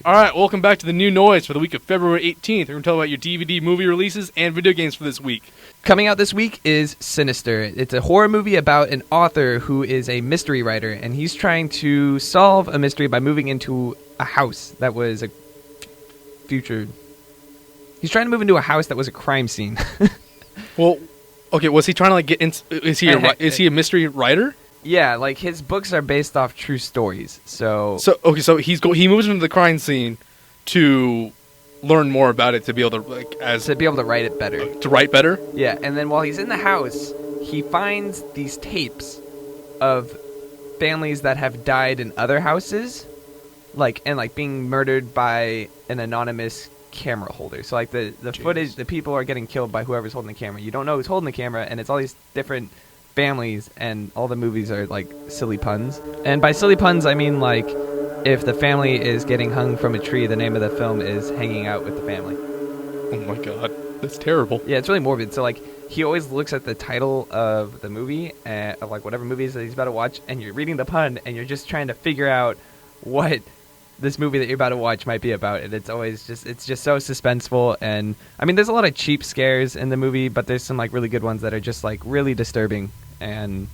All right, welcome back to the New Noise for the week of February 18th. We're going to talk about your DVD movie releases and video games for this week. Coming out this week is Sinister. It's a horror movie about an author who is a mystery writer, and he's trying to solve a mystery by moving into a house that was a future... He's trying to move into a house that was a crime scene. Well, okay, was he trying to get into... Is he a mystery writer? Yeah, like his books are based off true stories. So he moves into the crime scene to learn more about it to be able to write it better. To write better? Yeah, and then while he's in the house, he finds these tapes of families that have died in other houses, like being murdered by an anonymous camera holder. So like the footage, the people are getting killed by whoever's holding the camera. You don't know who's holding the camera, and it's all these different families, and all the movies are like silly puns. And by silly puns, I mean like if the family is getting hung from a tree, the name of the film is Hanging Out with the Family. Oh my god, that's terrible. Yeah, it's really morbid. So like he always looks at the title of the movie, of like whatever movies that he's about to watch, and you're reading the pun, and you're just trying to figure out what this movie that you're about to watch might be about. And it's just so suspenseful. And I mean, there's a lot of cheap scares in the movie, but there's some like really good ones that are just like really disturbing and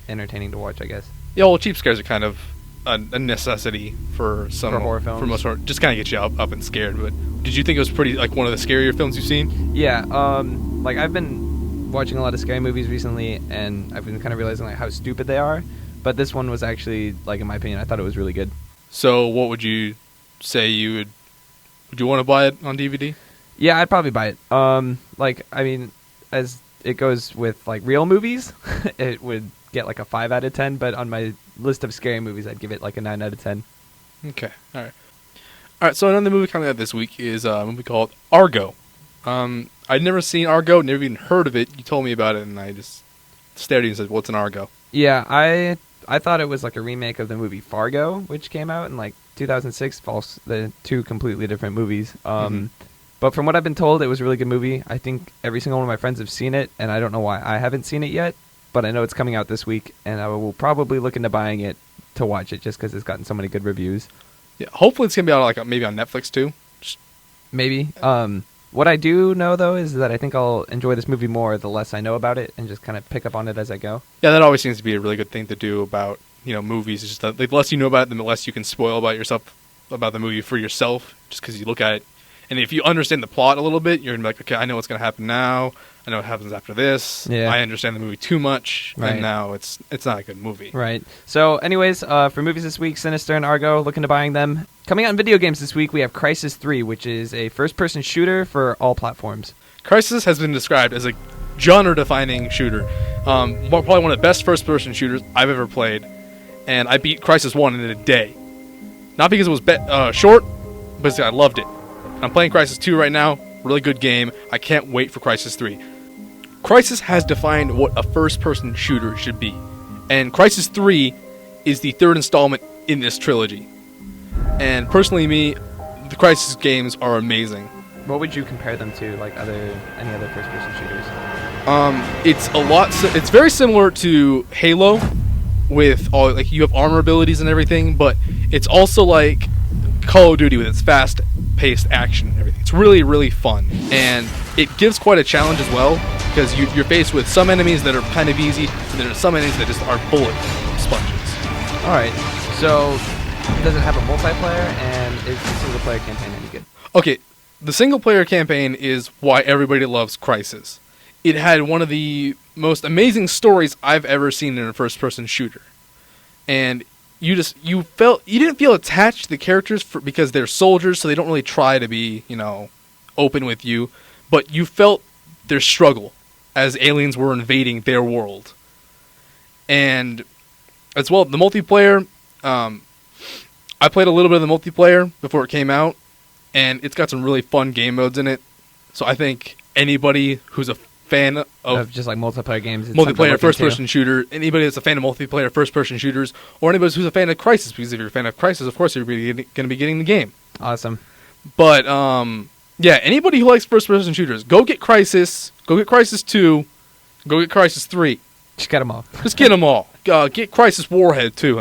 entertaining to watch, I guess. Yeah, well, cheap scares are kind of a necessity for horror films. For most horror, just kind of get you up and scared. But did you think it was pretty like one of the scarier films you've seen? Yeah, like I've been watching a lot of scary movies recently, and I've been kind of realizing like how stupid they are. But this one was actually, like, in my opinion, I thought it was really good. So, what would you say would you want to buy it on DVD? Yeah, I'd probably buy it. Like, I mean, as it goes with like real movies, it would get like a 5 out of 10, but on my list of scary movies, I'd give it like a 9 out of 10. Okay, all right. So another movie coming out this week is a movie called Argo. I'd never seen Argo, never even heard of it. You told me about it, and I just stared at you and said, "What's an Argo?" Yeah, I thought it was like a remake of the movie Fargo, which came out in like 2006. The two completely different movies. But from what I've been told, it was a really good movie. I think every single one of my friends have seen it, and I don't know why I haven't seen it yet, but I know it's coming out this week, and I will probably look into buying it to watch it just because it's gotten so many good reviews. Yeah, hopefully it's going to be out like maybe on Netflix too. Maybe. What I do know, though, is that I think I'll enjoy this movie more the less I know about it and just kind of pick up on it as I go. Yeah, that always seems to be a really good thing to do about, movies. It's just that the less you know about it, the less you can spoil about the movie for yourself, just because you look at it. And if you understand the plot a little bit, you're going to be like, okay, I know what's going to happen now. I know what happens after this. Yeah. I understand the movie too much, right. And now it's not a good movie. Right. So anyways, for movies this week, Sinister and Argo, look into buying them. Coming out in video games this week, we have Crysis 3, which is a first-person shooter for all platforms. Crysis has been described as a genre-defining shooter. Probably one of the best first-person shooters I've ever played. And I beat Crysis 1 in a day. Not because it was short, but because I loved it. I'm playing Crysis 2 right now. Really good game. I can't wait for Crysis 3. Crysis has defined what a first-person shooter should be. And Crysis 3 is the third installment in this trilogy. And personally, the Crysis games are amazing. What would you compare them to, like any other first-person shooters? It's very similar to Halo, with all like you have armor abilities and everything, but it's also like Call of Duty with its fast-paced action and everything. It's really, really fun, and it gives quite a challenge as well, because you're faced with some enemies that are kind of easy, and then there's some enemies that just are bullet sponges. All right, so does it have a multiplayer, and is the single-player campaign any good? Okay, the single-player campaign is why everybody loves Crysis. It had one of the most amazing stories I've ever seen in a first-person shooter, and you didn't feel attached to the characters because they're soldiers, so they don't really try to be, open with you, but you felt their struggle as aliens were invading their world. And as well, the multiplayer, I played a little bit of the multiplayer before it came out, and it's got some really fun game modes in it. So I think anybody who's a fan of just like multiplayer games, multiplayer first-person shooter, anybody that's a fan of multiplayer first-person shooters, or anybody who's a fan of Crysis, because if you're a fan of Crysis, of course you're going to be getting the game. Awesome. But yeah, anybody who likes first-person shooters, go get Crysis, go get Crysis 2, go get Crysis 3. Just get them all. Just get them all. Get Crysis Warhead too.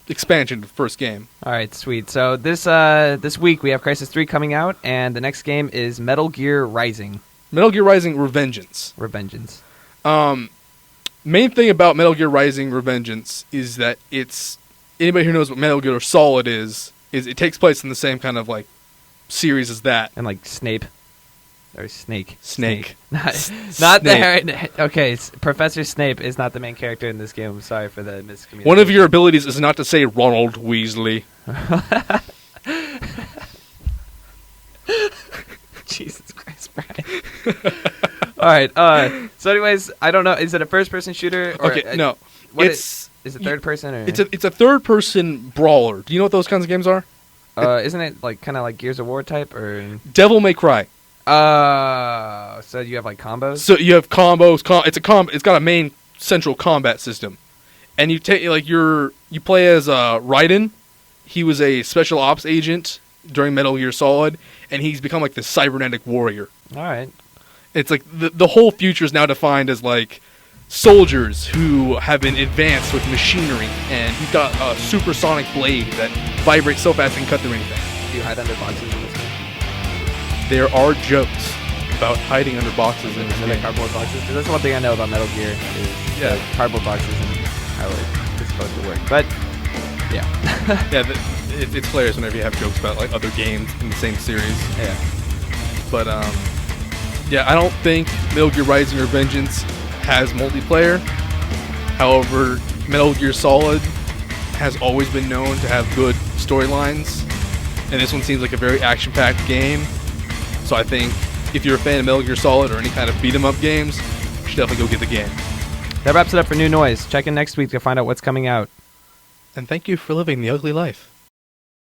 expansion to the first game. All right, sweet. So this week we have Crysis 3 coming out, and the next game is Metal Gear Rising. Metal Gear Rising Revengeance. Main thing about Metal Gear Rising Revengeance is that it's anybody who knows what Metal Gear Solid is it takes place in the same kind of like series as that. And like Snape. Or Snake. Not Snake. the okay. Professor Snape is not the main character in this game. I'm sorry for the miscommunication. One of your abilities is not to say Ronald Weasley. Jesus Christ, Brian. All right. So, anyways, I don't know. Is it a first-person shooter? Or Okay, no. Is it third person? Or? It's a third-person brawler. Do you know what those kinds of games are? Isn't it like kind of like Gears of War type or? Devil May Cry. So you have like combos. So you have combos. It's got a main central combat system, and you take you play as Raiden. He was a special ops agent during Metal Gear Solid, and he's become like this cybernetic warrior. All right. It's like the whole future is now defined as like soldiers who have been advanced with machinery, and he's got a supersonic blade that vibrates so fast it can cut through anything. Do you hide under boxes in this game? There are jokes about hiding under boxes in this Are they game. cardboard boxes? 'Cause that's one thing I know about Metal Gear is the cardboard boxes and how it's supposed to work. But yeah, Yeah, it's hilarious whenever you have jokes about like other games in the same series. yeah. But yeah, I don't think Metal Gear Rising Revengeance has multiplayer. However, Metal Gear Solid has always been known to have good storylines, and this one seems like a very action-packed game. So I think if you're a fan of Metal Gear Solid or any kind of beat-em-up games, you should definitely go get the game. That wraps it up for New Noise. Check in next week to find out what's coming out. And thank you for living the ugly life.